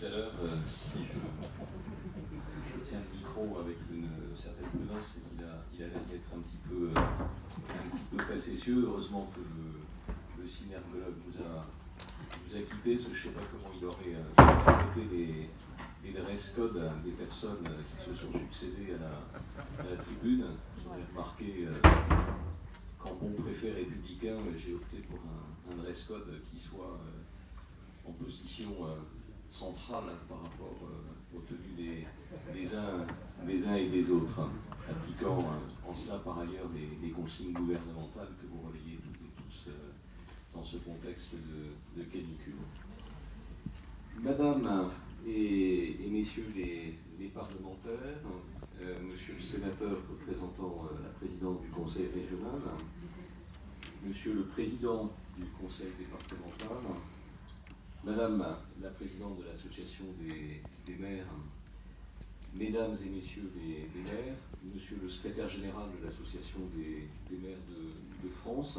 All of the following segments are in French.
tout à l'heure, si je tiens le micro avec une certaine prudence, c'est qu'il a l'air d'être un petit peu facétieux. Heureusement que le synergologue nous a quittés, parce que je ne sais pas comment il aurait traité les dress codes des personnes qui se sont succédées à la tribune. J'aurais remarqué qu'en bon préfet républicain, j'ai opté pour un dress code qui soit en position centrale par rapport aux tenues des uns et des autres, appliquant en cela par ailleurs les consignes gouvernementales que vous relayez toutes et tous dans ce contexte de canicule. Madame et messieurs les parlementaires, monsieur le sénateur représentant la présidente du conseil régional, monsieur le président du conseil départemental, madame la présidente de l'association des maires, mesdames et messieurs les maires, monsieur le secrétaire général de l'association des maires de France,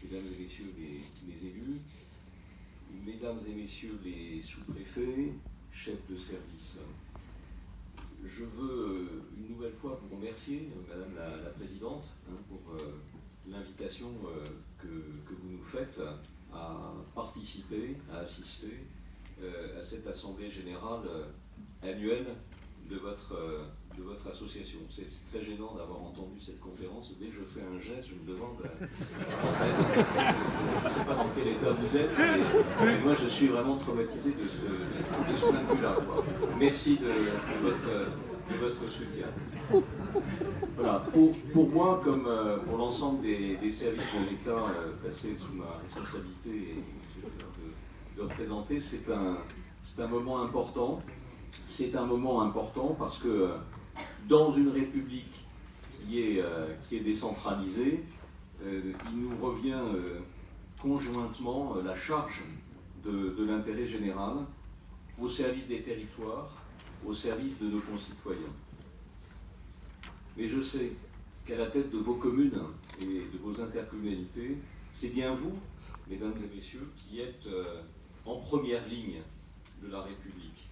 mesdames et messieurs les élus, mesdames et messieurs les sous-préfets, chefs de service. Je veux une nouvelle fois vous remercier, madame la présidente, pour l'invitation que vous nous faites à participer, à assister à cette assemblée générale annuelle de votre association. C'est très gênant d'avoir entendu cette conférence. Dès que je fais un geste, je me demande comment ça va être. Je ne sais pas dans quel état vous êtes, mais moi je suis vraiment traumatisé de ce point de vue-là. Merci de votre soutien. Voilà. Pour moi, comme pour l'ensemble des services de l'État placés sous ma responsabilité et que j'ai de représenter, c'est un moment important. C'est un moment important parce que dans une république qui est décentralisée, il nous revient conjointement la charge de l'intérêt général au service des territoires, au service de nos concitoyens. Mais je sais qu'à la tête de vos communes et de vos intercommunalités, c'est bien vous, mesdames et messieurs, qui êtes en première ligne de la République.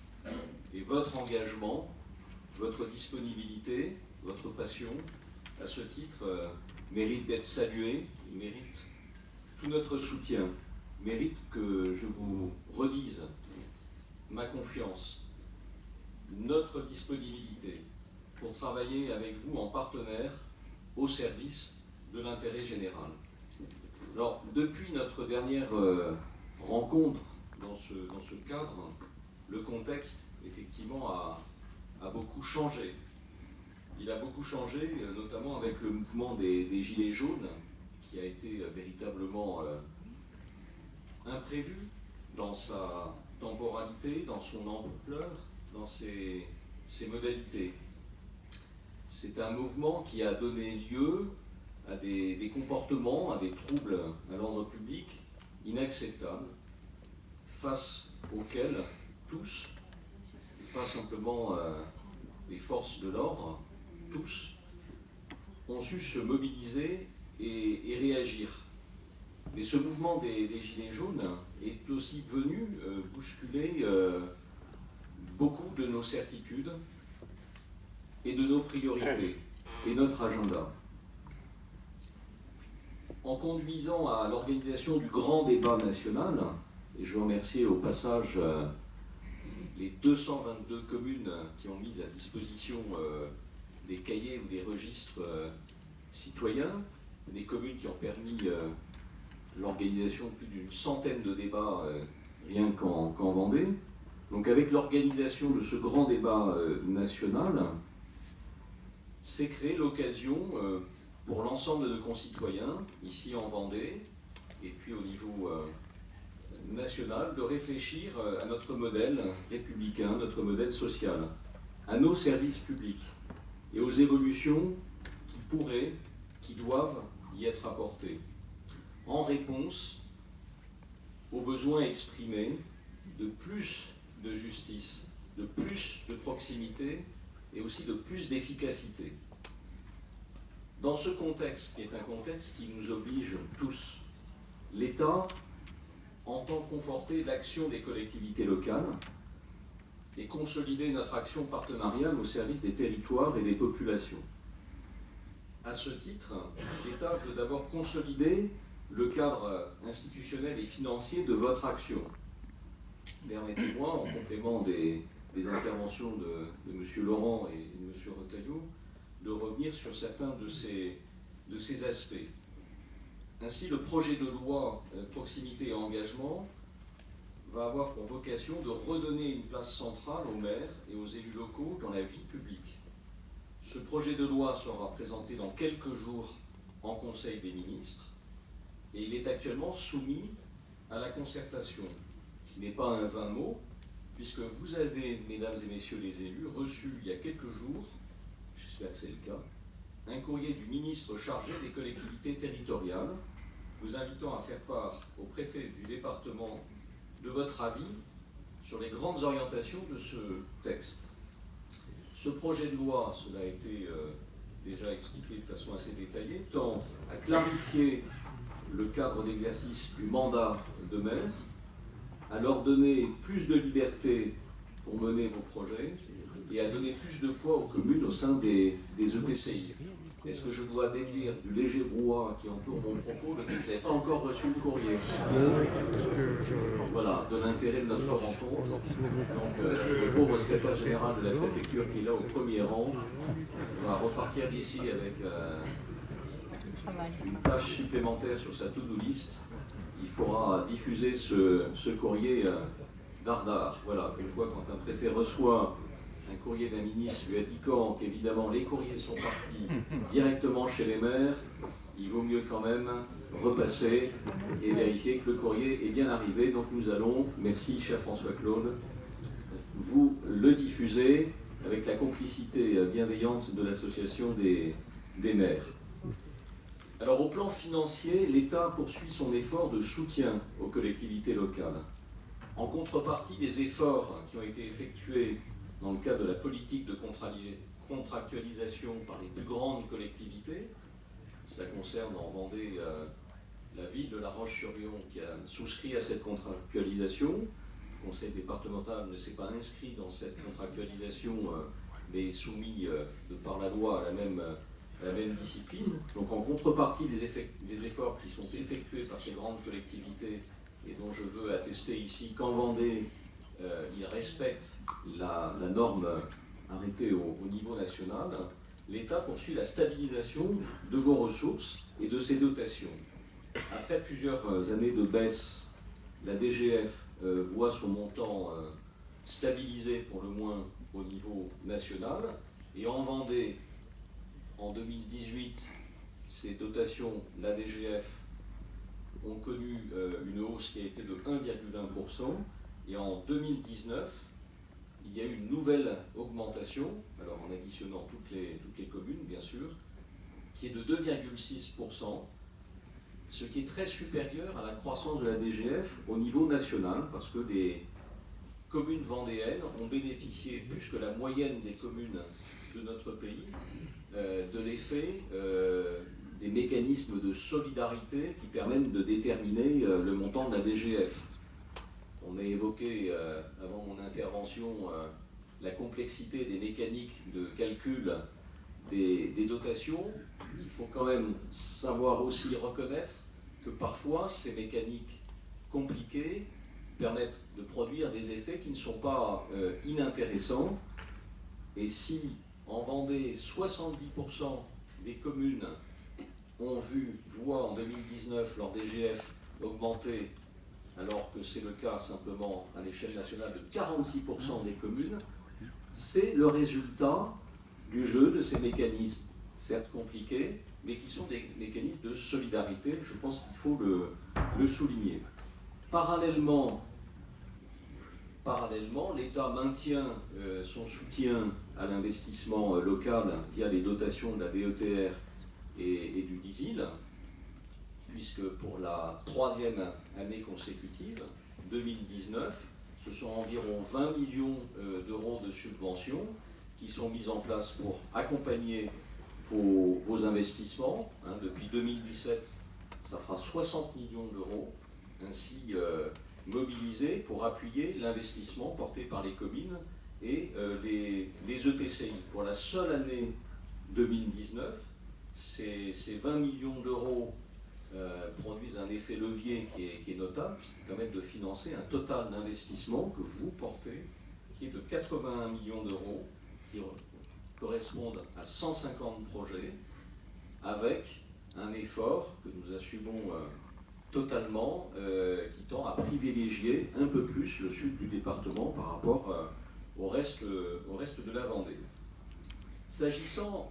Et votre engagement, votre disponibilité, votre passion, à ce titre, mérite d'être salué, mérite tout notre soutien, mérite que je vous redise ma confiance, notre disponibilité pour travailler avec vous en partenaire au service de l'intérêt général. Alors, depuis notre dernière rencontre dans ce cadre, le contexte, effectivement, a beaucoup changé. Il a beaucoup changé, notamment avec le mouvement des Gilets jaunes, qui a été véritablement imprévu dans sa temporalité, dans son ampleur, dans ses modalités. C'est un mouvement qui a donné lieu à des comportements, à des troubles à l'ordre public inacceptables, face auxquels tous, pas simplement les forces de l'ordre, tous ont su se mobiliser et réagir. Mais ce mouvement des Gilets jaunes est aussi venu bousculer beaucoup de nos certitudes et de nos priorités et notre agenda. En conduisant à l'organisation du grand débat national, et je remercie au passage les 222 communes qui ont mis à disposition des cahiers ou des registres citoyens, des communes qui ont permis l'organisation de plus d'une centaine de débats rien qu'en Vendée. Donc avec l'organisation de ce grand débat national, s'est créée l'occasion pour l'ensemble de nos concitoyens, ici en Vendée, et puis au niveau national, de réfléchir à notre modèle républicain, notre modèle social, à nos services publics et aux évolutions qui pourraient, qui doivent y être apportées, en réponse aux besoins exprimés de plus de justice, de plus de proximité et aussi de plus d'efficacité. Dans ce contexte, qui est un contexte qui nous oblige tous, l'État entend conforter l'action des collectivités locales et consolider notre action partenariale au service des territoires et des populations. À ce titre, l'État veut d'abord consolider le cadre institutionnel et financier de votre action. Permettez-moi, en complément des interventions de M. Laurent et de M. Retailleau, de revenir sur certains de ces aspects. Ainsi, le projet de loi Proximité et Engagement va avoir pour vocation de redonner une place centrale aux maires et aux élus locaux dans la vie publique. Ce projet de loi sera présenté dans quelques jours en Conseil des ministres et il est actuellement soumis à la concertation, qui n'est pas un vain mot, puisque vous avez, mesdames et messieurs les élus, reçu il y a quelques jours, j'espère que c'est le cas, un courrier du ministre chargé des collectivités territoriales, vous invitant à faire part au préfet du département de votre avis sur les grandes orientations de ce texte. Ce projet de loi, cela a été déjà expliqué de façon assez détaillée, tend à clarifier le cadre d'exercice du mandat de maire, à leur donner plus de liberté pour mener vos projets et à donner plus de poids aux communes au sein des EPCI. Est-ce que je dois déduire du léger brouhaha qui entoure mon propos le fait que je n'avais pas encore reçu le courrier? Voilà, de l'intérêt de notre rencontre. Donc, le pauvre secrétaire général de la préfecture qui est là au premier rang va repartir d'ici avec une tâche supplémentaire sur sa to-do list. Il faudra diffuser ce courrier dardard. Voilà, une fois quand un préfet reçoit un courrier d'un ministre lui indiquant qu'évidemment les courriers sont partis directement chez les maires, il vaut mieux quand même repasser et vérifier que le courrier est bien arrivé. Donc nous allons, merci cher François-Claude, vous le diffuser avec la complicité bienveillante de l'association des maires. Alors au plan financier, l'État poursuit son effort de soutien aux collectivités locales. En contrepartie des efforts qui ont été effectués dans le cadre de la politique de contractualisation par les plus grandes collectivités, cela concerne en Vendée la ville de La Roche-sur-Yon qui a souscrit à cette contractualisation. Le conseil départemental ne s'est pas inscrit dans cette contractualisation, mais soumis de par la loi à la même discipline. Donc en contrepartie des efforts qui sont effectués par ces grandes collectivités et dont je veux attester ici qu'en Vendée, ils respectent la norme arrêtée au niveau national, l'État poursuit la stabilisation de vos ressources et de ses dotations. Après plusieurs années de baisse, la DGF voit son montant stabilisé pour le moins au niveau national. Et en Vendée, en 2018, ces dotations, la DGF, ont connu une hausse qui a été de 1,1%. Et en 2019, il y a eu une nouvelle augmentation, alors en additionnant toutes les communes, bien sûr, qui est de 2,6%, ce qui est très supérieur à la croissance de la DGF au niveau national, parce que les communes vendéennes ont bénéficié, plus que la moyenne des communes de notre pays, de l'effet des mécanismes de solidarité qui permettent de déterminer le montant de la DGF. On a évoqué, avant mon intervention, la complexité des mécaniques de calcul des dotations. Il faut quand même savoir aussi reconnaître que parfois ces mécaniques compliquées permettent de produire des effets qui ne sont pas inintéressants. Et si en Vendée, 70% des communes voient en 2019 leur DGF augmenter, alors que c'est le cas simplement à l'échelle nationale de 46% des communes, c'est le résultat du jeu de ces mécanismes, certes compliqués, mais qui sont des mécanismes de solidarité. Je pense qu'il faut le souligner. Parallèlement, l'État maintient son soutien à l'investissement local via les dotations de la DETR et du DISIL, puisque pour la troisième année consécutive, 2019, ce sont environ 20 millions d'euros de subventions qui sont mises en place pour accompagner vos investissements. Depuis 2017, ça fera 60 millions d'euros. ainsi mobilisés pour appuyer l'investissement porté par les communes et les EPCI. Pour la seule année 2019, ces 20 millions d'euros produisent un effet levier qui est notable, qui permet de financer un total d'investissement que vous portez, qui est de 81 millions d'euros, qui correspondent à 150 projets, avec un effort que nous assumons totalement, qui tend à privilégier un peu plus le sud du département par rapport au reste de la Vendée. S'agissant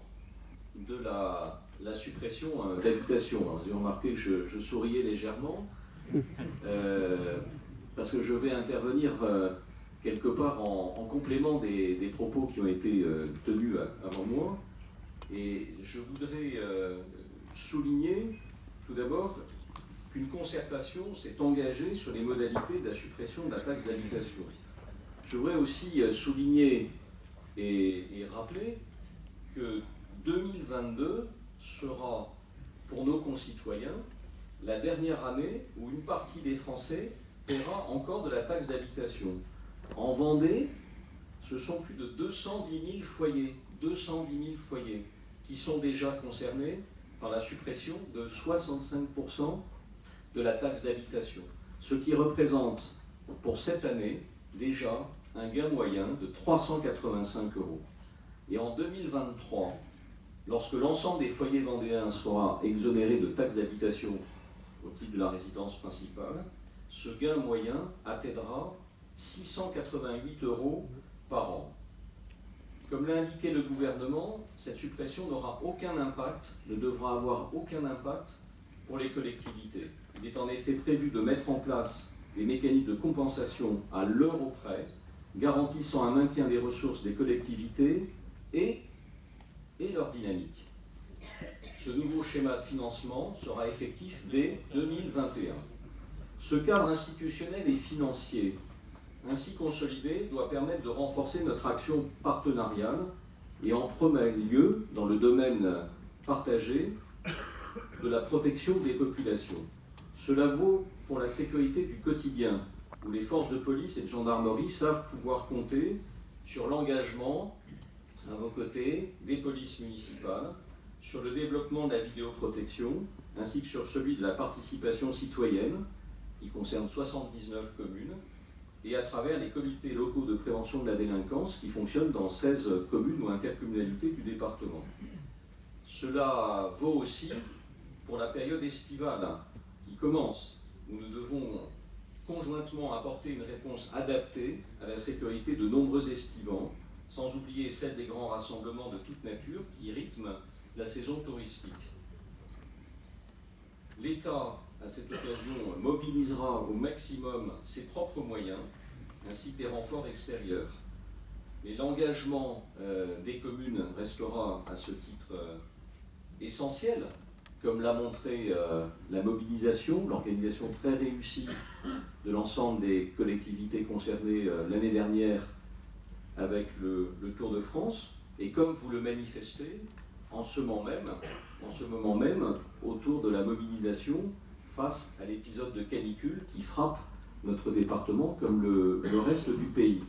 de la suppression d'habitation, vous avez remarqué que je souriais légèrement, parce que je vais intervenir quelque part en complément des propos qui ont été tenus avant moi, et je voudrais souligner tout d'abord qu'une concertation s'est engagée sur les modalités de la suppression de la taxe d'habitation. Je voudrais aussi souligner et rappeler que 2022 sera pour nos concitoyens la dernière année où une partie des Français paiera encore de la taxe d'habitation. En Vendée, ce sont plus de 210 000 foyers qui sont déjà concernés par la suppression de 65% de la taxe d'habitation, ce qui représente pour cette année déjà un gain moyen de 385 euros. Et en 2023, lorsque l'ensemble des foyers vendéens sera exonéré de taxes d'habitation au titre de la résidence principale, ce gain moyen atteindra 688 euros par an. Comme l'a indiqué le gouvernement, cette suppression n'aura aucun impact, ne devra avoir aucun impact pour les collectivités. Il est en effet prévu de mettre en place des mécanismes de compensation à l'euro près, garantissant un maintien des ressources des collectivités et leur dynamique. Ce nouveau schéma de financement sera effectif dès 2021. Ce cadre institutionnel et financier ainsi consolidé doit permettre de renforcer notre action partenariale et en premier lieu dans le domaine partagé de la protection des populations. Cela vaut pour la sécurité du quotidien, où les forces de police et de gendarmerie savent pouvoir compter sur l'engagement à vos côtés des polices municipales, sur le développement de la vidéoprotection, ainsi que sur celui de la participation citoyenne, qui concerne 79 communes, et à travers les comités locaux de prévention de la délinquance qui fonctionnent dans 16 communes ou intercommunalités du département. Cela vaut aussi pour la période estivale qui commence, où nous devons conjointement apporter une réponse adaptée à la sécurité de nombreux estivants, sans oublier celle des grands rassemblements de toute nature qui rythment la saison touristique. L'État, à cette occasion, mobilisera au maximum ses propres moyens, ainsi que des renforts extérieurs. Mais l'engagement des communes restera à ce titre essentiel, comme l'a montré la mobilisation, l'organisation très réussie de l'ensemble des collectivités concernées l'année dernière avec le Tour de France, et comme vous le manifestez en ce moment même autour de la mobilisation face à l'épisode de canicule qui frappe notre département comme le reste du pays.